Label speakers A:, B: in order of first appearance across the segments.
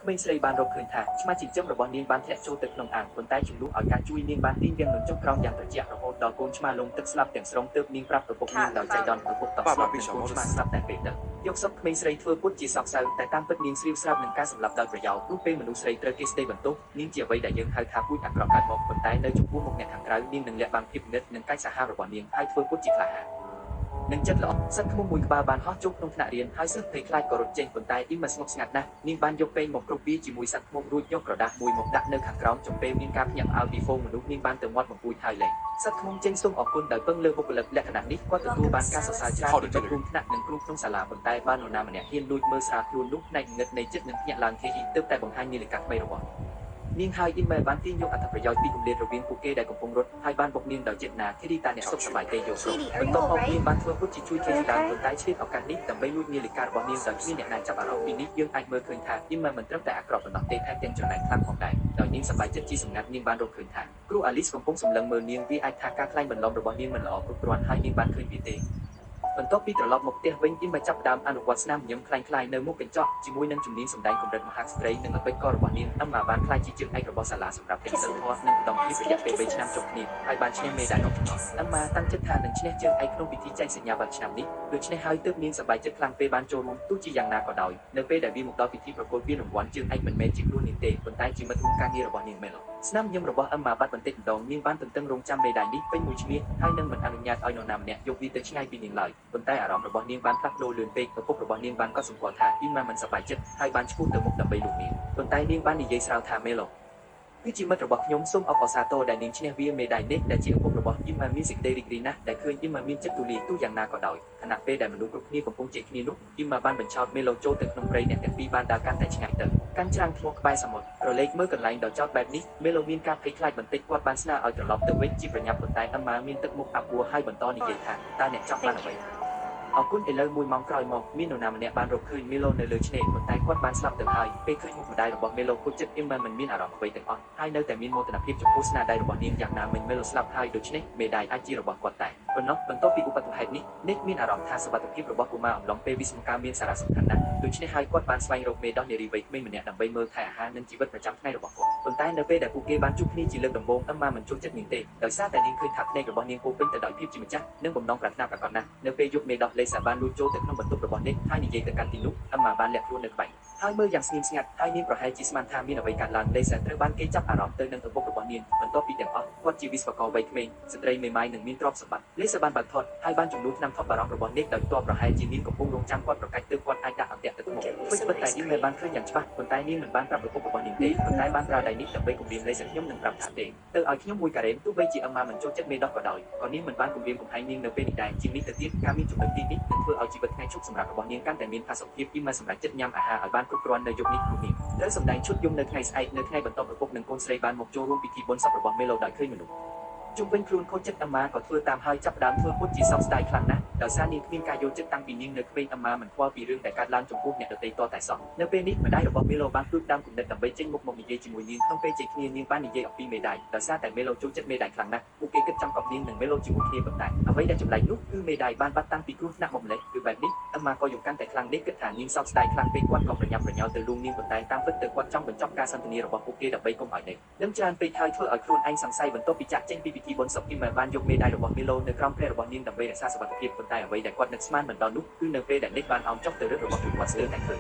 A: ក្មេងស្រីបានរកឃើញថាឆ្មាចិញ្ចឹមរបស់នាងបានធ្លាក់ចូលទៅក្នុងអាងប៉ុន្តែជំនួសឲ្យការជួយនាងបានទាញវាំងនឹងចុះក្រោមយ៉ាងត្រជាក់រហូតដល់កូនឆ្មាលងទឹកស្លាប់ទាំងស្រុងទើបនាងប្រាប់ឪពុកនាងដោយចៃដន្យឪពុកតបស្លាប់នឹងកូនឆ្មាស្លាប់តែពេលហ្នឹងយកសុខក្មេងស្រីធ្វើពុតជាសោកសៅតែតាមពិតនាងស្រីស្រាប់នឹងការសម្លាប់ដោយប្រយោលព្រោះពេលមនុស្សស្រីត្រូវគេស្ដីបន្ទោសនាងជាអ្វីដែលយើងហៅថាពូជអាក្រក់កើតមកប៉ុន្តែនៅចំពោះមុខអ្នកខាងក្រៅនាងនឹងលាក់បាំងភាពងឹតនិងកាយសាហាវរបស់នាងហើយធ្វើពុតជាក្លាហាននឹងចិត្តល្អសត្វឃ្មុំមួយក្បាលបានហោះចូលក្នុងថ្នាក់រៀនហើយសិស្សភ័យខ្លាចក៏រត់ចេញប៉ុន្តែអ៊ីមិនស្ងប់ស្ងាត់ណាស់នាងបានយកពេងមកគ្រប់វាជាមួយសត្វឃ្មុំរួចយកក្រដាសមួយមកដាក់នៅខាងក្រោមចំពេលមានការភ្ញាក់ផ្អើលពីហ្វូងមនុស្សនាងបានទៅមាត់បង្អួចហើយលែងសត្វឃ្មុំចេញសូមអរគុណដោយពឹងលើបុគ្គលិកលក្ខណៈនេះគាត់ទទួលបានការសរសើរច្រើនពីគ្រូថ្នាក់និងគ្រូក្នុងសាលាប៉ុន្តែបាននរណាម្នាក់ហ៊ានលួចមើលស្រាលខ្លួននោះផ្នែកងឹតនៃចិត្តនិងភ្ញាក់ឡើងគេហ៊ីទើបតែបង្ហាញនាឡិកាថ្មីរបស់នាងហើយអ៊ីមែលបានទាញយកអត្ថប្រយោជន៍ពីគម្លាតរវាងពួកគេដែលកំពុងរត់ហើយបានបុកនាងដោយចេតនាធីរីតាអ្នកសុខសប្បាយទេយកបន្ទាប់មកនាងបានធ្វើពុតជាជួយគេជាដើមប៉ុន្តែឆ្លៀតឱកាសនេះដើម្បីលួចនាឡិការបស់នាងដោយគ្មានអ្នកណាចាប់អារម្មណ៍ពីនេះយើងអាចមើលឃើញថាអ៊ីមែលមិនត្រឹមតែអាក្រក់ប៉ុណ្ណោះទេថែមទាំងចំណែកខ្លាំងផងដែរដោយនាងសប្បាយចិត្តជាសម្ងាត់នាងបានរកឃើញថាគ្រូអាលីសកំពុងសម្លឹងមើលនាងវាអាចថាការខ្លាញ់បន្លំរបស់នាងមិនល្អគ្រប់គ្រាន់ហើយនាងបានឃើញវាទេបន្ទាប់ពីត្រឡប់មកផ្ទះវិញអ៊ីមចាប់ផ្ដើមអនុវត្តស្នាមញញឹមខ្លាំងៗនៅមុខកញ្ចក់ជាមួយនឹងជំនាញសម្ដែងកម្រិតមហាស្ត្រីនិងល្បិចកលរបស់នាងអឹមម៉ាបានខ្លាចជាជើងឯករបស់សាលាសម្រាប់ទាំងសិស្សធម៌និងបន្តពីរយៈពេល3ឆ្នាំចុងគ្នាហើយបានឈ្នះមេដាយអឹមម៉ាតាំងចិត្តថានឹងឈ្នះជើងឯកក្នុងពិធីចែកសញ្ញាបត្រឆ្នាំនេះដូច្នេះហើយទើបនាងសប្បាយចិត្តខ្លាំងពេលបានចូលរួមទោះជាយ៉ាងណាក៏ដោយនៅពេលដែលវាមកដល់ពិធីប្រគល់ពានរង្វាន់ជើងឯកមិនមែនជាខ្លួននាងទេប៉ុន្តែជាមិត្តរួមការងាររបស់នាងមែនស្នាមញញឹមរបស់អឹមម៉ាបាត់បន្តិចម្ដងនាងបានទន្ទឹងរង់ចាំមេដាយនេះពេញមួយឈ្មោះហើយនឹងមិនអនុញ្ញាតឲ្យនរណាម្នាក់យកវាទៅឆ្ងាយពីនាងឡើយប៉ុន្តែអារម្មណ៍របស់នាងបានផ្លាស់ប្ដូរលឿនពេកឪពុករបស់នាងបានកត់សម្គាល់ថាអ៊ីម៉ាមិនសប្បាយចិត្តហើយបានឈ្មោះទៅមុខដើម្បីលួចនាងប៉ុន្តែនាងបាននិយាយស្រាលថាមេឡូគឺជាមិត្តរបស់ខ្ញុំសូមអបអរសាទរដែលនាងឈ្នះវាមេដាយនេះដែលជាឪពុករបស់អ៊ីម៉ាមានសេចក្តីរីករាយណាស់ដែលឃើញអ៊ីម៉ាមានចិត្តទូលាយទោះយ៉ាងណាក៏ដោយខណៈពេលដែលមនុស្សគ្រប់គ្នាកំពុងជែកគ្នានោះអ៊ីម៉ាបានបញ្ឆោតមេឡូចូលទៅក្នុងព្រៃអ្នកទាំងពីរបានដើរកាន់តែឆ្ងាយទៅកាន់ច្រាំងធ្មក្បែរសមុទ្ររលែកមើលកន្លែងដ៏ចោតបែបនេះមេឡូមានការភ័យខ្លាចបន្តិចគាត់បានស្នើឲ្យត្រឡប់ទៅវិញជាប្រញាប់ប៉ុន្តែអឹមម៉ាមានទឹកមុខអាប់អួរហើយបន្តនិយាយថាតើអ្នកចង់បានអ្វីអរគុណឥឡូវ1ម៉ោងក្រោយមកមាននរណាម្នាក់បានរកឃើញមេឡូនៅលើឆ្នេរប៉ុន្តែគាត់បានស្លាប់ទៅហើយពេលឃើញមុខម្ដាយរបស់មេឡូពុជចិត្តអ៊ីមមិនមានអារម្មណ៍អ្វីទាំងអស់ហើយនៅតែមានមោទនភាពចំពោះស្នាដៃរបស់នាងយ៉ាងណាមិញមេឡូស្លាប់ហើយដូច្នេះមេដាយអាចជារបស់គាត់តែប៉ុណ្ណោះបន្ទាប់ពីឧបទ្ទវហេតុនេះនិកមានអារម្មណ៍ថាសុវត្ថិភាពរបស់កុមារអំឡុងពេលវិស្មកម្មមានសារៈសំខាន់ណាស់ដូច្នេះហើយគាត់បានស្វែងរកមេដោះនារីវ័យក្មេងម្នាក់ដើម្បីមើលថែអាហារនិងជីវិតប្រចាំថ្ងៃរបស់គាត់ប៉ុន្តែនៅពេលដែលពួកគេបានជួបគ្នាជាលើកដំបូងអឹមមិនចូលចិត្តនាងទេដោយសារតែនាងឃើញថាភ្នែករបស់នាងពោពេញទៅដោយភាពជាម្ចាស់និងបំណងប្រាថ្នាប្រាកដណាស់នៅពេលយប់មេដោះលេសាបានលួចចូលទៅក្នុងបន្ទប់របស់និកហើយនិយាយទៅកាន់ទីនោះអឹមបានលាក់ខ្លួននៅក្បែរហើយមើលយ៉ាងស្ងៀមស្ងាត់ហើយនាងប្រហែលជាស្មានថាមានអ្វីកើតឡើងលេសាត្រូវបានគេចាប់អារម្មណ៍ទៅនឹងឪពុករបស់នាងបន្ទាប់ពីទាំងអស់គាត់ជាវិស្វករវ័យក្មេងស្ត្រីមេម៉ាយនិងមានទ្រព្យសម្បត្តិលេសាបានបើកថតហើយបានជំនួសឆ្នាំថតបារម្ភរបស់និកដោយផ្ទាល់ប្រហែលជានាងកំពុងរងចាំគាត់ប្រកាច់ទើបគាត់អាចដាក់អន្ទាក់ទឹកមកពិតៗតែនាងមិនបានឃើញយ៉ាងច្បាស់ប៉ុន្តែនាងមិនបានប្រាប់ឪពុករបស់នាងទេប៉ុន្តែបានប្រើដៃនេះដើម្បីគំរាមលេសាខ្ញុំនឹងប្រាប់ថាទេទៅឲ្យខ្ញុំមួយការ៉េមទោះបីជាអឹមមិនចូលចិត្តមេដោះក៏ដោយក៏នាងមិនបានគំរាមកំហែងនាងនៅពេលនេះដែរជាងនេះទៅទៀតការមានចំណុចទីនេះនឹងធ្វើឲ្យជីវិតថ្ងៃជប់សម្រាប់របស់នាងកាន់តែមានផាសុកភាពពីមិនសម្រាប់ចិត្តញ៉ាំអាហារឲ្យបានគ្រប់គ្រាន់នៅយប់នេះគ្រប់នេះត្រូវសម្ដែងឈុតយំនៅថ្ងៃស្អែកនៅថ្ងៃបន្ទាប់ឪពុកនិងកូនស្រីបានមកចូលរួមពិធីបុណ្យសពរបស់មេឡូដោយឃើញមនុស្សជុំវិញខ្លួនខូចចិត្តអឹមក៏ធ្វើតាមហើយចាប់ផ្ដើមធ្វើពុតជាសោកស្ដាយខ្លាំងណាស់ដោយសារនាងគ្មានការយល់ចិត្តតាំងពីនាងនៅក្មេងអឹមមិនខ្វល់ពីរឿងដែលកើតឡើងចំពោះអ្នកដទៃតតែសោះនៅពេលនេះម្ដាយរបស់មេឡូបានទូចដើមគំនិតដើម្បីចេញមុខមកនិយាយជាមួយនាងក្នុងពេលជែកគ្នានាងបាននិយាយអំពីមេដាយដោយសារតែមេឡូចូលចិត្តមេដាយខ្លាំងណាស់ពួកគេគិតចង់កប់នាងនិងមេឡូជាមួយគ្នាប៉ុន្តែអ្វីដែលចម្លែកនោះគឺមេដាយបានបាត់តាំងពីគ្រោះថ្នាក់មកម្លេះគឺបែបនេះអឹមក៏យំកាន់តែខ្លាំងនេះគិតថានាងសោកស្ដាយខ្លាំងពេកគាត់ក៏ប្រញាប់ប្រញាល់ទៅលួងនាងប៉ុន្តែតាមពិតទៅគាត់ចង់បញ្ចប់ការសន្ទនារបស់ពួកគេដើម្បីកុំឲ្យនាងដឹងច្រើនពេកហើយធ្វើឲ្យខ្លួនឯងសង្ស័យបន្ទាប់ពីចាក់ចេញពីពិធីបុណ្យសពពីបានយកមេដាយរបស់មេឡូនៅក្រោមព្រះរបស់នាងដើម្បីរក្សាសុវត្ថិភាពប៉ុន្តែអ្វីដែលគាត់នឹកស្មានមិនដល់នោះគឺនៅពេលដែលនិកបានអោនចុះទៅរឹតរបស់គាត់ស្ទើរតែឃើញ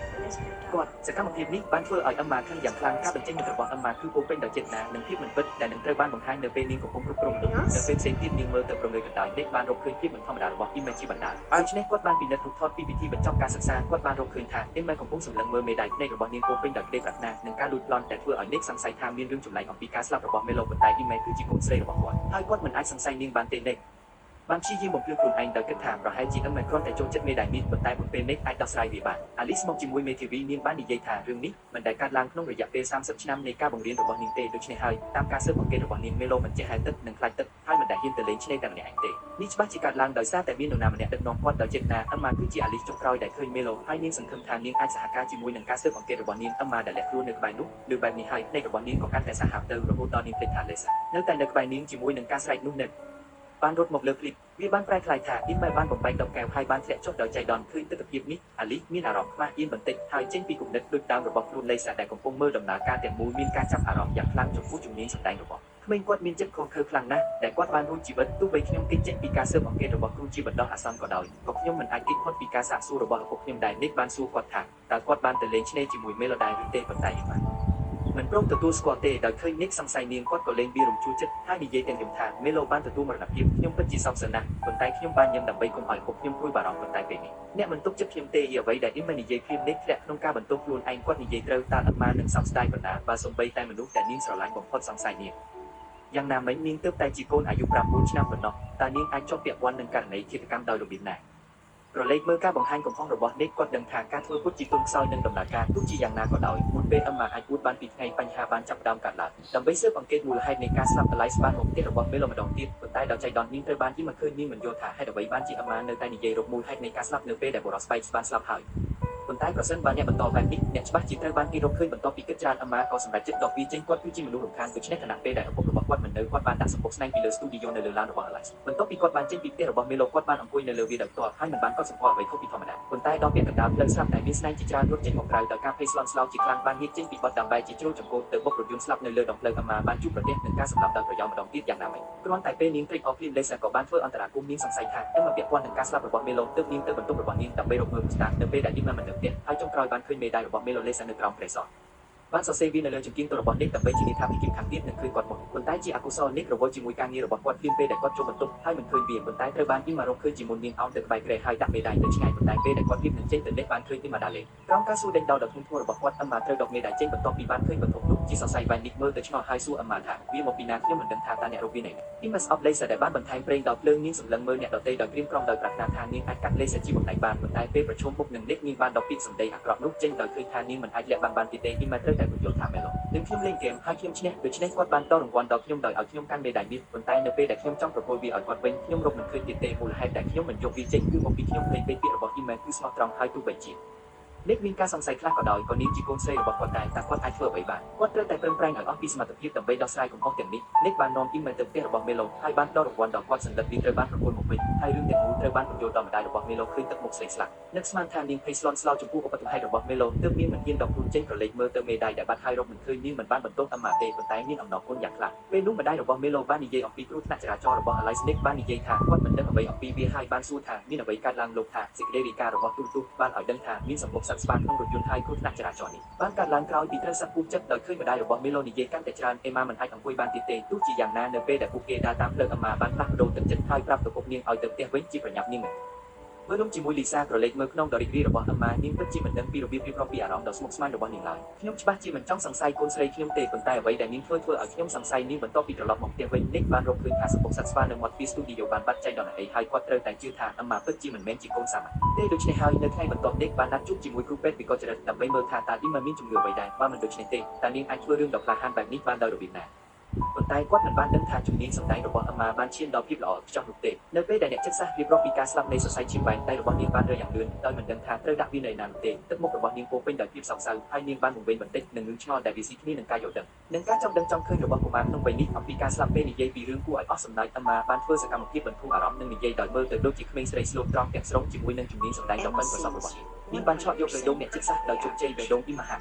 A: គាត់សកម្មភាពនេះបានធ្វើឲ្យអឹមខឹងយ៉ាងខ្លាំងការបញ្ចេញមតិរបស់អឹមគឺពោពេញដោយចេតនានិងភាពមិនពិតដែលនឹងត្រូវបានបង្ហាញនៅពេលនាងកំពុងគ្រប់គ្រងមនុស្សនៅពេលផ្សេងទៀតនាងមើលទៅប្រងើយកណ្ដាលនិកបានរកឃើញភាពមិនធម្មតារបស់អ៊ីមែជាបណ្ដាដូច្នេះគាត់បានពិនិត្យរូបថតពីពិធីបញ្ចប់ការសិក្សាគាត់បានរកឃើញថាអ៊ីមែកំពុងសម្លឹងមើលមេដាយភ្នែករបស់នាងពោពេញដោយក្តីប្រាថ្នានិងការលួចប្លន់ដែលធ្វើឲ្យនិកសង្ស័យថាមានរឿងចម្លែកអំពីការស្លាប់របស់មេឡូប៉ុន្តែអ៊ីមែគឺជាកូនស្រីរបស់គាត់ហើយគាត់មិនអាចសង្ស័យនាងបានទេនិកបានព្យាយាមបំភ្លឺខ្លួនឯងដោយគិតថាប្រហែលជាអឹមគ្រាន់តែចូលចិត្តមេដាយនេះប៉ុន្តែមុនពេលនេះអាចដោះស្រាយវាបានអាលីសមកជាមួយមេធាវីនាងបាននិយាយថារឿងនេះមិនដែលកើតឡើងក្នុងរយៈពេល30ឆ្នាំនៃការបង្រៀនរបស់នាងទេដូច្នេះហើយតាមការស៊ើបអង្កេតរបស់នាងមេឡូមិនចេះហែលទឹកនិងខ្លាចទឹកហើយមិនដែលហ៊ានទៅលេងឆ្នេរតែម្នាក់ឯងទេនេះច្បាស់ជាកើតឡើងដោយសារតែមាននរណាម្នាក់ដឹកនាំគាត់ដោយចេតនាអឹមគឺជាអាលីសចុងក្រោយដែលឃើញមេឡូហើយនាងសង្ឃឹមថានាងអាចសហការជាមួយនឹងការស៊ើបអង្កេតរបស់នាងអឹមដែលលាក់ខ្លួននៅក្បែរនោះឬបែបនេះហើយភ្នែករបស់នាងក៏កាន់តែសាហាវទៅរហូតដល់នាងភ្លេចថាលេសានៅតែនៅក្បែរនាងជាមួយនឹងការស្រែកនោះនៅបានរត់មកលើភ្លីប វាបានប្រែក្លាយថាអ៊ីនម៉ែបានបំបែកដបកែវហើយបានធ្លាក់ចុះដោយចៃដន្យឃើញទស្សនវិជ្ជានេះអាលីមានអារម្មណ៍ខ្មាស់អៀនបន្តិចហើយចេញពីគំនិតដូចដើមរបស់ខ្លួនលេសាដែលកំពុងមើលដំណើរការទាំងមូលមានការចាប់អារម្មណ៍យ៉ាងខ្លាំងចំពោះជំនាញសម្ដែងរបស់ក្មេងគាត់មានចិត្តខំខើខ្លាំងណាស់ដែលគាត់បានរួមជីវិតទោះបីខ្ញុំគេចចេញពីការស៊ើបអង្កេតរបស់គ្រូជាបណ្ដោះអាសន្នក៏ដោយក៏ខ្ញុំមិនអាចគេចផុតពីការសាកសួររបស់ឪពុកខ្ញុំដែរនិកបានសួរគាត់ថាតើគាត់បានទៅលេងឆ្នេរជាមួយមេឡូដែរឬទេប៉ុន្តែខ្ញុំមិនព្រមទទួលស្គាល់ទេដោយឃើញនិកសង្ស័យនាងគាត់ក៏លេងវារំជួលចិត្តហើយនិយាយទាំងខ្ញុំថាមេឡូបានទទួលមរណភាពខ្ញុំពិតជាសោកសៅណាស់ប៉ុន្តែខ្ញុំបានញឹមដើម្បីកុំឲ្យឪពុកខ្ញុំព្រួយបារម្ភប៉ុន្តែពេលនេះអ្នកមិនទុកចិត្តខ្ញុំទេអ្វីដែលអ៊ីមិននិយាយព្រាមនិកធ្លាក់ក្នុងការបន្ទោសខ្លួនឯងគាត់និយាយត្រូវតើអាត្មានឹងសោកស្ដាយប៉ុណ្ណាបើសំបីតែមនុស្សដែលនាងស្រឡាញ់បំផុតសង្ស័យនាងយ៉ាងណាមិញនាងទើបតែជាកូនអាយុ9ឆ្នាំប៉ុណ្ណោះតើនាងអាចជាប់ពាក់ព័ន្ធនឹងករណីឃាតកម្មដោយរបៀបណាប្រឡេកមើលការបង្ហាញកំហុសរបស់និកគាត់ដឹងថាការធ្វើពុតជាទុនខ្សោយនឹងដំណើរការទោះជាយ៉ាងណាក៏ដោយមុនពេលអឹមម៉ាអាចពួតបានពីថ្ងៃបញ្ហាបានចាប់ផ្ដើមកើតឡើងដើម្បីស៊ើបអង្កេតមូលហេតុនៃការស្លាប់តឡៃស្បានមកផ្ទះរបស់មេឡូម្ដងទៀតប៉ុន្តែដោយចៃដន្យនាងត្រូវបានយីមកឃើញនាងមិនយល់ថាហេតុអ្វីបានជាអឹមម៉ានៅតែនិយាយរកមូលហេតុនៃការស្លាប់នៅពេលដែលបរិសុទ្ធស្បែកបានស្លាប់ហើយប៉ុន្តែប្រសិនបើអ្នកបន្តបែបនេះអ្នកច្បាស់ជាត្រូវបានគេរកឃើញបន្ទាប់ពីគិតច្រើនអឹមម៉ាក៏សម្រេចចិត្តដកវាចេញគាត់គឺជាមនុស្សរំខានដូច្នេះខណៈពេលដែលឪពុករបស់គាត់មិននៅគាត់បានដាក់សម្បុកស្នែងពីលើស្ទូឌីយ៉ូនៅលើឡានរបស់ Alex បន្ទាប់ពីគាត់បានចេញពីផ្ទះរបស់មេឡូគាត់បានអង្គុយនៅលើវាដោយផ្ទាល់ហើយមិនបានកត់សម្គាល់អ្វីខុសពីធម្មតាប៉ុន្តែដល់ពាក់កណ្ដាលផ្លូវស្រាប់តែមានស្នែងជាច្រើនរត់ចេញមកក្រៅដោយការភ័យស្លន់ស្លោជាខ្លាំងបានហៀកចេញពីបត់ដើម្បីជាជ្រុលចង្កូតទៅបុករថយន្តស្លាប់នៅលើដងផ្លូវអឹមម៉ាបានជួបប្រទះនឹងការសម្លាប់ដោយប្រយោលម្ដងទៀតយ៉ាងណាមិញគ្រាន់តែពេលនាងត្រេកអរភ្លាមលេសាក៏បានធ្វើអន្តរាគមន៍នាងសង្ស័យថាអឹមម៉ាពាក់ព័ន្ធនឹងការស្លាប់របស់មេឡូទើបនាងទៅបន្ទប់របស់នាងដើម្បីរកមើលផ្សារនៅពេលដែលអ៊ីម៉ាមិននៅផ្ទះហើយចុងក្រោយបានឃើញមេដាយរបស់មេឡូលេសានៅក្រោមព្រៃសរបានសរសេរវានៅលើចង្កៀងទៅរបស់និកដើម្បីធានាថាពីគីមខាងទៀតនឹងឃើញគាត់មកប៉ុន្តែជាអកុសលនិករវល់ជាមួយការងាររបស់គាត់ភ្លាមពេលដែលគាត់ចូលបន្ទប់ហើយមិនឃើញវាប៉ុន្តែត្រូវបានអ៊ីម៉ារកឃើញជាមុននាងអោនទៅក្បែរគ្រែហើយដាក់មេដាយទៅឆ្ងាយប៉ុន្តែពេលដែលគាត់រៀបនឹងចេញទៅនិកបានឃើញអ៊ីម៉ាដាលេក្រោមការសួរដេញដោលដ៏ធ្ងន់ធ្ងររបស់គាត់អឹមម៉ាត្រូវដកមេដាយចេញបន្ទាប់ពីបានឃើញបន្ទប់នោះជាសរសៃវ៉ៃនិកមើលទៅឆ្ងល់ហើយសួរអឹមម៉ាថាវាមកពីណាខ្ញុំមិនដឹងថាតើអ្នករកវានៅណាអ៊ីម៉ាស្អប់លេសាដែលបានបន្ថែមប្រេងដល់ភ្លើងនាងសម្លឹងមើលអ្នកដទៃដោយក្រៀមក្រំដោយប្រាថ្នាថានាងអាចកាត់លេសាជាបំណែកបានប៉ុន្តែពេលប្រជុំមុខនឹងនិកនាងបានដកពាក្យសម្ដីអាក្រក់នោះចេញដោយឃើញថានាងមិនអាចលាក់បាំងបានទៀតទេអ៊ីម៉ាត្រូវតែបញ្យល់ថាមែនឡូនឹងខ្ញុំលេងហ្គេមហើយខ្ញុំឈ្នះដូច្នេះគាត់បានតរង្វាន់ដល់ខ្ញុំដោយឲ្យខ្ញុំកាន់មេដាយនេះប៉ុន្តែនៅពេលដែលខ្ញុំចង់ប្រគល់វាឲ្យគាត់វិញខ្ញុំរកមិនឃើញទៀតទេមូលហេតុដែលខ្ញុំមិនយកវាចេញគឺមកពីខ្ញុំភ្លេចពេលពាក្យរបស់អ៊ីម៉ាគឺស្មោះត្រង់ហើយទោះបីជានិកមានការសង្ស័យខ្លះក៏ដោយក៏នាងជាកូនស្រីរបស់គាត់ដែរតើគាត់អាចធ្វើអ្វីបានគាត់ត្រូវតែប្រឹងប្រែងឲ្យអស់ពីសមត្ថភាពដើម្បីដោះស្រាយកំហុសទាំងនេះនិកបាននាំអ៊ីម៉ាទៅផ្ទះរបស់មេឡូហើយបានដករង្វាន់ដល់គាត់សន្លឹកវាត្រូវបានប្រគល់មកវិញហើយរឿងទាំងមូលត្រូវបានបញ្យល់ដល់ម្ដាយរបស់មេឡូឃើញទឹកមុខស្លេកស្លាក់នឹកស្មានថានាងភ័យស្លន់ស្លោចំពោះឧបទ្ទហេតុរបស់មេឡូទើបមានមិនហ៊ានដកខ្លួនចេញប្រឡេកមើលទៅមេដាយដែលបាត់ហើយរកមិនឃើញនាងមិនបានបន្ទោសអឹមម៉ាទេប៉ុន្តែមានអំណរគុណយ៉ាងខ្លាំងពេលនោះម្ដាយរបស់មេឡូបាននិយាយអំពីគ្រោះថ្នាក់ចរាចរណ៍របស់ Alex Nick បាននិយាយថាគាត់មិនដឹងអ្វីអំពីវាហើយបានសួរថាមានអ្វីកើតឡើងលោកថាសេចក្តីរាយការណ៍របស់ទូរទស្សន៍បានឲ្យដឹងថាមានសម្បុកសត្វស្វាក្នុងរថយន្តហើយគ្រោះថ្នាក់ចរាចរណ៍នេះបានកើតឡើងក្រោយពីត្រូវសត្វពូជចិត្តដោយឃើញម្ដាយរបស់មេឡូនិយាយកាន់តែច្រើនអេម៉ាមិនអាចអង្គុយបានទៀតទេទោះជាយ៉ាងណានៅពេលដែលពួកគេដើរតាមផ្លូវអឹមម៉ាបានផ្លាស់ប្ដូរទឹកចិត្តហើយប្រាប់ទៅពុកនាងឲ្យទៅផ្ទះវិញជាប្រញាប់នាងមើលនំជាមួយលីសាក្រឡេកមើលក្នុងដ៏រីករាយរបស់អឹមម៉ានាងពិតជាមិនដឹងពីរបៀបរៀបរាប់ពីអារម្មណ៍ដ៏ស្មុគស្មាញរបស់នាងឡើយខ្ញុំច្បាស់ជាមិនចង់សង្ស័យកូនស្រីខ្ញុំទេប៉ុន្តែអ្វីដែលនាងធ្វើឲ្យខ្ញុំសង្ស័យនាងបន្ទាប់ពីត្រឡប់មកផ្ទះវិញនិកបានរកឃើញថាសម្បុកសត្វស្វានៅមាត់ទ្វារស្ទូឌីយ៉ូបានបាត់ចែកដល់អ្នកឯងហើយគាត់ត្រូវតែជឿថាអឹមម៉ាពិតជាមិនមែនជាកូនសាមញ្ញទេដូច្នេះហើយនៅថ្ងៃបន្ទាប់និកបានណាត់ជួបជាមួយគ្រូពេទ្យវិកលចរិតដើម្បីមើលថាតើអ៊ីម៉ាមានជំងឺអ្វីដែរបើមិនដូច្នេះទេតើនាងអាចធ្វើរឿងដ៏ក្លាហានបែបនេះបានដោយរបៀបណាប៉ុន្តែគាត់មិនបានដឹងថាជំនាញសម្ដែងរបស់អឹមម៉ាបានឈានដល់ភាពល្អឥតខ្ចោះនោះទេនៅពេលដែលអ្នកចិត្តសាស្ត្ររៀបរាប់ពីការស្លាប់នៃសរសៃឈាមបែកដៃរបស់នាងបានរើយ៉ាងលឿនដោយមិនដឹងថាត្រូវដាក់វានៅណានោះទេទឹកមុខរបស់នាងពោពេញដោយភាពសោកសៅហើយនាងបានបង្វេងបន្តិចនឹងងឿងឆ្ងល់ដែលវាស៊ីគ្នានឹងការយល់ដឹងនិងការចង់ដឹងចង់ឃើញរបស់កុមារក្នុងវ័យនេះអំពីការស្លាប់ពេលនិយាយពីរឿងគួរឲ្យអស់សំណើចអឹមម៉ាបានធ្វើសកម្មភាពបន្ធូរអារម្មណ៍និងនិយាយដោយមើលទៅដូចជាក្មេងស្រីស្លូតត្រង់ទាំងស្រុងជាមួយនឹងជំនាញសម្ដែងដ៏ប៉ិនប្រសប់របស់នាងបានឆក់យកបេះដូងអ្នកចិត្តសាស្ត្រដោយជោគជ័យបេះដូងអ៊ីម៉ាហា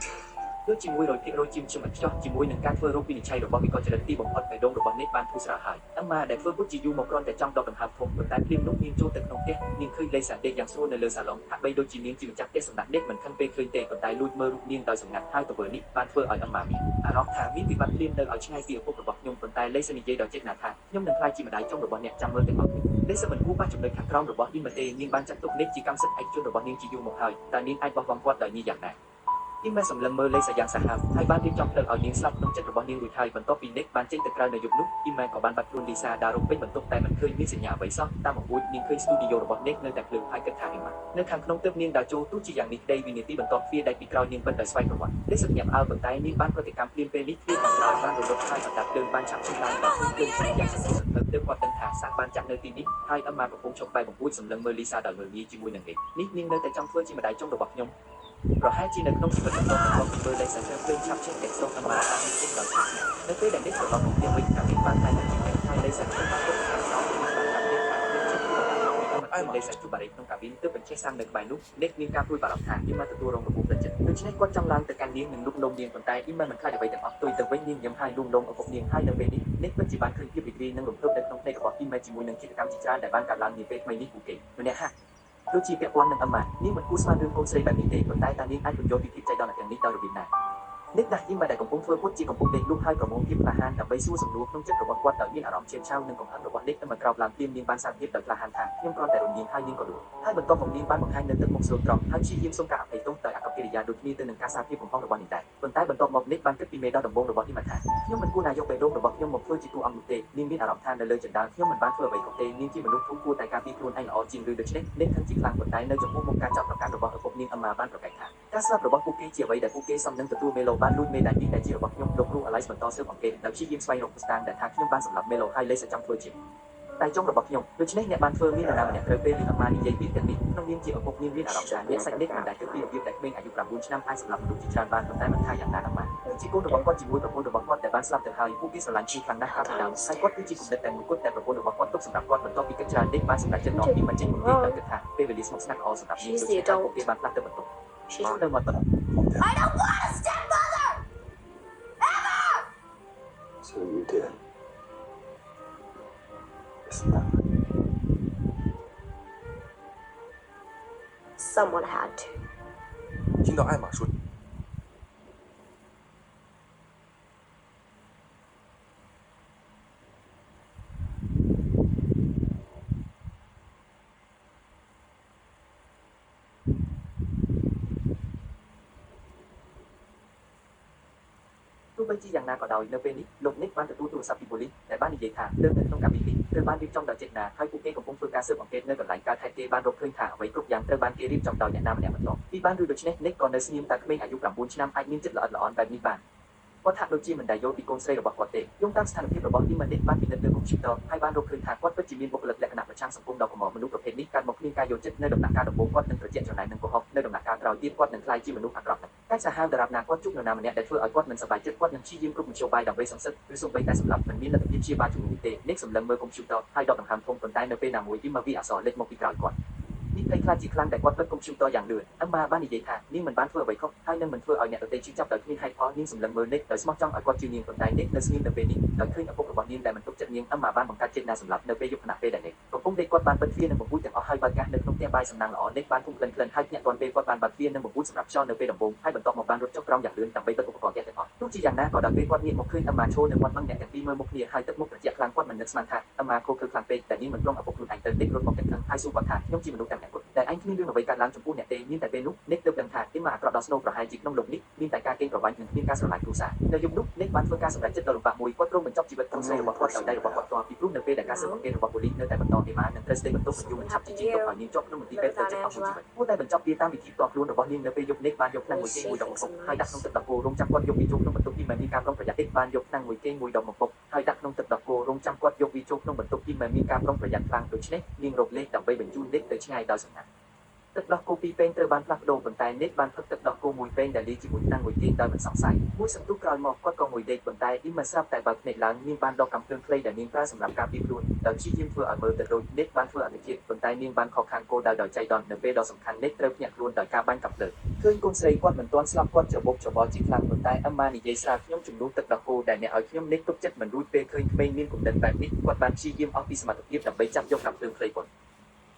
A: ដូចជាមួយ100%ជាមជ្ឈមណ្ឌលជាមួយនឹងការធ្វើរោគវិនិច្ឆ័យរបស់វិកលចរិតទីបំផុតបេះដូងរបស់និកបានធូរស្រាលហើយអឹមម៉ាដែលធ្វើពុតជាយូរមកគ្រាន់តែចង់ដកដង្ហើមធំប៉ុន្តែភ្លាមនោះនាងចូលទៅក្នុងផ្ទះនាងឃើញលេសាដេកយ៉ាងស្រួលនៅលើសាឡុងហាក់បីដូចជានាងជាម្ចាស់ផ្ទះសម្ដេចនិកមិនខឹងពេលឃើញទេប៉ុន្តែលួចមើលរូបនាងដោយសម្ងាត់ហើយទង្វើនេះបានធ្វើឲ្យអឹមម៉ាមានអារម្មណ៍ថាមានវិបត្តិភ្លាមនៅឲ្យឆ្ងាយពីឪពុករបស់ខ្ញុំប៉ុន្តែលេសានិយាយដោយចេតនាថាខ្ញុំនឹងខ្លាចជាម្ដាយចុងរបស់អ្នកចាំមើលទាំងអស់លេសាមិនគួរប៉ះចំណុចខាងក្រោមរបស់អ៊ីម៉ាទេនាងបានចាត់ទុកនិកជាកម្មសិទ្ធិឯកជនរបស់នាងជាយូរមកហើយតើនាងអាចបោះបង់គាត់ដោយនេះយ៉ាងណាអ៊ីម៉ាសម្លឹងមើលលេសាយ៉ាងសាហាវហើយបានរៀបចំផ្លូវឲ្យនាងស្លាប់ក្នុងចិត្តរបស់នាងរួចហើយបន្ទាប់ពីនិកបានចេញទៅក្រៅនៅយប់នោះអ៊ីម៉ាក៏បានបាត់ខ្លួនលីសាដើររកពេញបន្ទប់តែមិនឃើញមានសញ្ញាអ្វីសោះតាមអង្រួចនាងឃើញស្ទូឌីយ៉ូរបស់និកនៅតែភ្លើងហើយគិតថាអ៊ីម៉ានៅខាងក្នុងទើបនាងដើរចូលទោះជាយ៉ាងនេះក្តីវិនាទីបន្ទាប់ទ្វារដែលពីក្រោយនាងបិទដោយស្វ័យប្រវត្តិលេសាញាប់អើប៉ុន្តែនាងបានប្រតិកម្មភ្លាមពេលនេះទ្វារខាងក្រោយបានរលត់ហើយអណ្ដាតភ្លើងបានឆាប់ឈឺឡើងដល់ភ្លើងយ៉ាងសន្សឹមទើបគាត់ដឹងថាសាក់បានចាក់នៅទីនេះហើយអ៊ីម៉ាកំពុងឈប់បែបបង្អួចសម្លឹងមើលលីសាដោយមើលងាយជាមួយនឹងនិកនេះនាងនៅតែចង់ធ្វើជាម្ដាយចុងរបស់ខ្ញុំប្រហែលជានៅក្នុងជីវិតរបស់ខ្ញុំមើលលេខសាច់ភ្លេងឆាប់ឈិនតែសូមអមរតាមនេះដល់ឆាប់នៅពេលដែលនេះត្រឡប់មកផ្ទះវិញអានេះបានតែជាហើយលេខសាច់បានទុកខាងក្រោមបានកាត់លេខខាងជិត លេសជុបារីក្នុងកាប៊ីនទើបបញ្ជាសាំនៅក្បែរនោះអ្នកមានការព្រួយបារម្ភថាយើងមកទទួលរងរបួសផ្លូវចិត្តដូច្នេះគាត់ចង់ឡើងទៅកាន់នាងនិងលុកលំនាងប៉ុន្តែអ៊ីមិនខ្លាចអ្វីទាំងអស់ទុយទៅវិញនាងញឹមហើយលួងលោមឪពុកនាងហើយនៅពេលនេះអ្នកពិតជាបានឃើញភាពរីករាយនិងរំភើបនៅក្នុងភ្នែករបស់អ៊ីមិនជាមួយនឹងកិច្ចកម្មជាច្រើនដែលបានកើតឡើងនាពេលថ្មីនេះពួកគេម្នាក់ហាក់ដូចជាពាក់ព័ន្ធនឹងអម្មានាងមិនគួរស្មានរឿងកូនស្រីបែបនេះទេប៉ុន្តែតានាងអាចពន្យល់ពីភាពចៃដន្យទាំងនេះដោយរបៀបណាអ្នកដាស់អ៊ីមិនដែលកំពុងធ្វើពុតជាកំពុងដេកលុកហើយប្រមូលភាពក្លាហានដើម្បីសួរសំណួរក្នុងចិត្តរបស់គាត់ដោយមានអារម្មណ៍ឈាមឆាវនិងកំហឹងរបស់អ្នកតែមកក្រោបឡើងទៀមនាងបានសារភាពដោយក្លាហានថាខ្ញុំគ្រាន់តែរំលងហើយនាងក៏លួចហើយបន្ទាប់មកនាងបានបង្ហាញនៅទឹកមុខស្រួលត្រង់ហើយព្យាយាមសុំការអភ័យទោសដោយអាកប្បកិរិយាដូចគ្នាទៅនឹងការសារភាពកំហុសរបស់នាងដែរប៉ុន្តែបន្ទាប់មកអ្នកបានគិតពីមេដកដំបូងរបស់អ៊ីមិនថាខ្ញុំមិនគួរណាយកបេះដូងរបស់ខ្ញុំមកធ្វើជាតួអង្គនោះទេនាងមានអារម្មណ៍ថានៅលើជណ្ដើរខ្ញុំមិនបានធ្វើអ្វីខុសទេនាងជាមនុស្សធំគួរតែការពារខ្លួនឯងល្អជាងឬដូច្នេះអ្នកខឹងជាខ្លាំងប៉ុន្តែនៅចំពោះមុខការចាប់ប្រកាន់របស់ឪពុកនាងអម្មាបានប្រកែកថាការស្លាប់របស់ពួកគេជាអ្វីដែលពួកគេសមនឹងទទួលមេឡូបានលួចមេដាយនេះដែលជារបស់ខ្ញុំលោកគ្រូអាឡៃសបន្តស៊ើបអង្កេតដោយព្យាយាមស្វែងរកស្តានដែលថាខ្ញុំបានសម្លាប់មេឡូហើយលេសចង់ធ្វើជាតែចុងរបស់ខ្ញុំដូច្នេះអ្នកបានធ្វើមាននរណាម្នាក់ត្រូវពេលនេះអម្មានិយាយពីទាំងនេះក្នុងនាមជាឪពុកនាងមានអារម្មណ៍ថាអ្នកសាច់នេះមិនដែលគិតពីរបៀបដែលក្មេងអាយុ9ឆ្នាំអាចសម្លាប់មនុស្សជាច្រើនបានប៉ុន្តែមិនថាយ៉ាងណាអម្មាជាកូនរបស់គាត់ជាមួយប្រពន្ធរបស់គាត់ដែលបានស្លាប់ទៅហើយពួកគេស្រឡាញ់ជាខ្លាំងណាស់កាលពីដើមហើយគាត់គឺជាគំនិតតែមួយគត់ដែលប្រពន្ធរបស់គាត់ទុកសម្រាប់គាត់បន្ទាប់ពីគិតច្រើននេះបានសម្រេចចិត្តនាំពីមិនចេញមុននេះដោយគិតថាពេលវេលាស្មុគស្មាញល្អសម្រាប់នាងដូច្នេះពួកគេបានផ្លាស់ទៅបន្ទប់ទៅមកបន្ទប់
B: I don't want a stepmother! Ever!
C: So you did. Isn't that right?
B: Someone had to.
C: 听到艾玛说
A: ទោះបីជាយ៉ាងណាក៏ដោយនៅពេលនេះលោកនិកបានទទួលទូរស័ព្ទពីប៉ូលីសដែលបាននិយាយថារឿងនៅក្នុងកាប៊ីននេះត្រូវបានរៀបចំដោយចេតនាហើយពួកគេកំពុងធ្វើការស៊ើបអង្កេតនៅកន្លែងកើតហេតុគេបានរកឃើញថាអ្វីគ្រប់យ៉ាងត្រូវបានគេរៀបចំដោយអ្នកណាម្នាក់បន្ទាប់ពីបានឬដូច្នេះនិកក៏នៅស្ងៀមតែក្មេងអាយុ9ឆ្នាំអាចមានចិត្តល្អិតល្អន់បែបនេះបានគាត់ថាដូចជាមិនដែលយល់ពីកូនស្រីរបស់គាត់ទេយោងតាមស្ថានភាពរបស់អ៊ីម៉ានិកបានពិនិត្យលើកុំព្យូទ័រហើយបានរកឃើញថាគាត់ពិតជាមានបុគ្គលិកលក្ខណៈប្រឆាំងសង្គមដ៏កម្រមនុស្សប្រភេទនេះកើតមកគ្មានការយល់ចិត្តនៅដំណាក់កាលដំបូងគាត់នឹងត្រជាក់ច្រណែននឹងកុហកនៅដំណាក់កាលក្រោយទៀតគាត់នឹងក្លាយជាមនុស្សអាក្រក់តែសាហាវតារាប់ណាគាត់ជួបនរណាម្នាក់ដែលធ្វើឲ្យគាត់មិនសប្បាយចិត្តគាត់នឹងព្យាយាមគ្រប់មធ្យោបាយដើម្បីសង្សឹកឬសូម្បីតែសម្រាប់មិនមានលទ្ធភាពព្យាបាលជំងឺទេនិកសម្លឹងមើលកុំព្យូទ័រហើយដកដង្ហើមធំប៉ុន្តែនៅពេលណាមួយអ៊ីម៉ាវីអក្សរលេចមកពីក្រោយគាត់នេះភ័យខ្លាចជាខ្លាំងតែគាត់បិទកុំព្យូទ័រយ៉ាងលឿនអម្មាបាននិយាយថានាងមិនបានធ្វើអ្វីខុសហើយនឹងមិនធ្វើឲ្យអ្នកដទៃជឿចាប់ដោយគ្មានហេតុផលនាងសម្លឹងមើលនិកដោយស្មោះចង់ឲ្យគាត់ជឿនាងប៉ុន្តែនិកនៅស្ងៀមនៅពេលនេះដោយឃើញឪពុករបស់នាងដែលមិនទុកចិត្តនាងអម្មាបានបង្កើតចេតនាសម្លាប់នៅពេលយប់ខណៈពេលដែលនិកកំពុងដេកគាត់បានបិទទ្វារនិងបង្អួចទាំងអស់ហើយបើកកាសនៅក្នុងផ្ទះបាយសំណាងល្អនិកបានភូមិក្លិនហើយញាក់ទាន់ពេលគាត់បានបើកទ្វារនិងបង្អួចសម្រាប់ខ្យល់នៅពេលដំបូងហើយបន្ទាប់មកបានរត់ចុះក្រោមយ៉ាងលឿនដើម្បីបិទឧបករណ៍ទាំងអស់ទោះជាយ៉ាងណាក៏ដោយពេលគាត់ងាកមកឃើញអម្មាឈរនៅមាត់បឹងអ្នកទាំងពីរមើលមុខគ្នាហើយទឹកមុខត្រជាក់ខ្លាំងគាត់មិននឹកស្មានថាអម្មាខូចខ្លាំងពេកតែនាងមិនព្រមឪពុកខ្លួនឯងទៅដេករត់មកទាំងខឹងហើយសួរគាត់ថាខ្ញុំជាមនុស្សតែម្នាក់គត់ដែលឯងគ្មានរឿងអ្វីកើតឡើងចំពោះអ្នកទេមានតែពេលនោះនិកទើបដឹងថាអ៊ីម៉ាអាក្រក់ដល់ស្នូលប្រហែលជាក្នុងលោកនេះមានតែការកេងប្រវ័ញ្ចនិងគ្មានការស្រឡាញ់គ្រួសារនៅយប់នោះនិកបានធ្វើការសម្រេចចិត្តដ៏លំបាកមួយគាត់ព្រមបញ្ចប់ជីវិតកូនស្រីរបស់គាត់ដោយដៃរបស់គាត់ផ្ទាល់ពីព្រោះនៅពេលដែលការស៊ើបអង្កេតរបស់ប៉ូលីសនៅតែបន្តអ៊ីម៉ានឹងត្រូវស្ដីបន្ទោសបញ្យូរមិនឆាប់ជាជីវិតឲ្យនាងជាប់ក្នុងមន្ទីរពេទ្យទៅចិត្តអស់មួយជីវិតគួរតែបញ្ចប់វាតាមវិធីផ្ទាល់ខ្លួនរបស់នាងនៅពេលយប់និកបានយកថ្នាំមួយគេមួយដុំមកពុកហើយដាក់ក្នុងទឹកដោះគោរងចាំគាត់យកវាចូលក្នុងបន្ទប់ពីមិនមានការប្រុងប្រយ័ត្នទេបានយកថ្នាំមួយគេមួយដុំមកពុកហើយដាក់ក្នុងទឹកដោះគោរងចាំគាត់យកវាចូលក្នុងបន្ទប់ពីមិនមានការប្រុងប្រយ័ត្នខ្លាំងដូច្នេះនាងរកលេខដើម្បីបញ្ជូននិកទៅឆ្ងាយដោយសំណាក់ទឹកដោះគោពីរពែងត្រូវបានផ្លាស់ប្ដូរប៉ុន្តែនិកបានផឹកទឹកដោះគោមួយពែងដែលលាយជាមួយថ្នាំមួយគេដោយមិនសង្ស័យមួយសន្ទុះក្រោយមកគាត់ក៏ងុយដេកប៉ុន្តែអ៊ីមិនស្រាប់តែបើកភ្នែកឡើងនាងបានដកកាំភ្លើងខ្លីដែលនាងប្រើសម្រាប់ការពារខ្លួនដោយព្យាយាមធ្វើឲ្យមើលទៅដូចនិកបានធ្វើអនុជាតិប៉ុន្តែនាងបានខកខានគោលដៅដោយចៃដន្យនៅពេលដ៏សំខាន់និកត្រូវភ្ញាក់ខ្លួនដោយការបាញ់កាំភ្លើងឃើញកូនស្រីគាត់មិនទាន់ស្លាប់គាត់ច្របូកច្របល់ជាខ្លាំងប៉ុន្តែអម្មានិយាយស្រាលខ្ញុំជំនួសទឹកដោះគោដែលអ្នកឲ្យខ្ញុំនិកទុកចិត្តមិនរួចពេលឃើញក្មេងមានគំនិតបែបនេះគាត់បានព្យាយាមអស់ពីសមត្ថភាពដើម្បីចាប់យកកាំភ្លើងខ្លីគាត់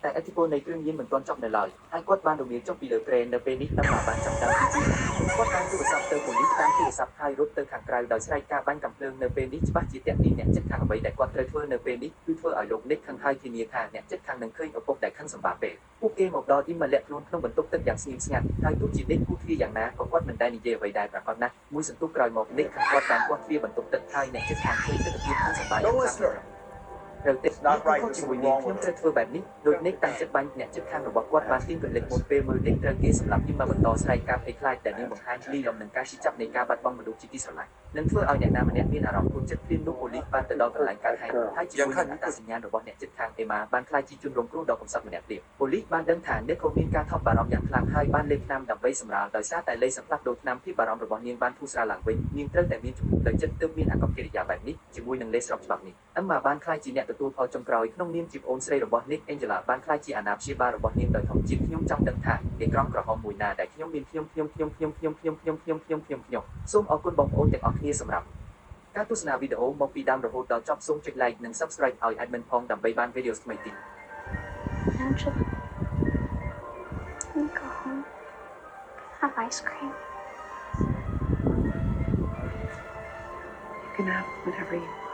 A: តែឥទ្ធិពលនៃគ្រឿងញៀនមិនទាន់ចប់នៅឡើយហើយគាត់បានរំលាយចុះពីលើគ្រែនៅពេលនេះតាមបានចាប់ដើមពីគាត់បានទូរស័ព្ទទៅប៉ូលីសតាមទូរស័ព្ទហើយរត់ទៅខាងក្រៅដោយស្រែកការបាញ់កាំភ្លើងនៅពេលនេះច្បាស់ជាតាក់ទាញអ្នកចិត្តខាងអ្វីដែលគាត់ត្រូវធ្វើនៅពេលនេះគឺធ្វើឲ្យលោកនិកខឹងហើយធានាថាអ្នកចិត្តខាងនឹងឃើញឪពុកដែលខឹងសម្បាពេលពួកគេមកដល់ទីមកលាក់ខ្លួនក្នុងបន្ទប់ទឹកយ៉ាងស្ងៀមស្ងាត់ហើយទោះជានិកគូទ្វារយ៉ាងណាក៏គាត់មិនដែលនិយាយអ្វីដែរប្រាកដណាស់មួយសន្ទុះក្រោយមកនិកខាងគាត់បានគាត់ទ្វារបន្ទប់ទឹកហើយអ្នកចិត្តខាងឃើញទស្សនវិជ្ជាខឹងសម្បាយ៉ាងខ្លាំងត្រូវទេគាត់ជាមួយនាងខ្ញុំត្រូវធ្វើបែបនេះដោយនិកតាំងចិត្តបាញ់អ្នកចិត្តខាងរបស់គាត់បានទាញរលឹកមុនពេលមើលនិកត្រូវគេសម្លាប់នេះមកបន្តស្រែកការភ័យខ្លាចដែលនាងបង្ហាញលីលំនឹងការឈឺចាប់នៃការបាត់បង់មនុស្សជាទីស្រឡាញ់នឹងធ្វើឲ្យអ្នកណាម្នាក់មានអារម្មណ៍ខូចចិត្តព្រាមនោះប៉ូលីសបានទៅដល់កន្លែងកើតហេតុហើយជាមួយនឹងអត្តសញ្ញាណរបស់អ្នកចិត្តខាងអេម៉ាបានខ្លាចជាជនរងគ្រោះដ៏កំសត់ម្នាក់ទៀតប៉ូលីសបានដឹងថានិកក៏មានការថប់បារម្ភយ៉ាងខ្លាំងហើយបានលេបថ្នាំដើម្បីសម្រាលដោយសារតែលេសផ្លាស់ប្ដូរថ្នាំភាពបារម្ភរបស់នាងបានធូរស្រាលឡើងវិញនាងត្រូវតែមានជំនួយដោយចិត្តទើបមានអាកប្បកិរិយាបែបនេះជាមួយនឹងលេសស្របច្បាប់នេះអម្មាបានខ្លាចជាអ្នក ទទួលផលចុងក្រោយក្នុងនាមជាប្អូនស្រីរបស់ Nick Angela បានក្លាយជាអាណាព្យាបាលរបស់នាងដោយធម្មជាតិខ្ញុំចង់ដឹងថាអេក្រង់ក្រហមមួយណាដែលខ្ញុំមានខ្ញុំសូមអរគុណបងប្អូនទាំងអស់គ្នាសម្រាប់ការទស្សនាវីដេអូមកពីដើមរហូតដល់ចប់សូមចុច like និង subscribe ឲ្យ admin ផងដើម្បីបានវីដេអូថ្មីទៀត
D: Angela, let me go home. Have ice cream.
E: You can have whatever you want.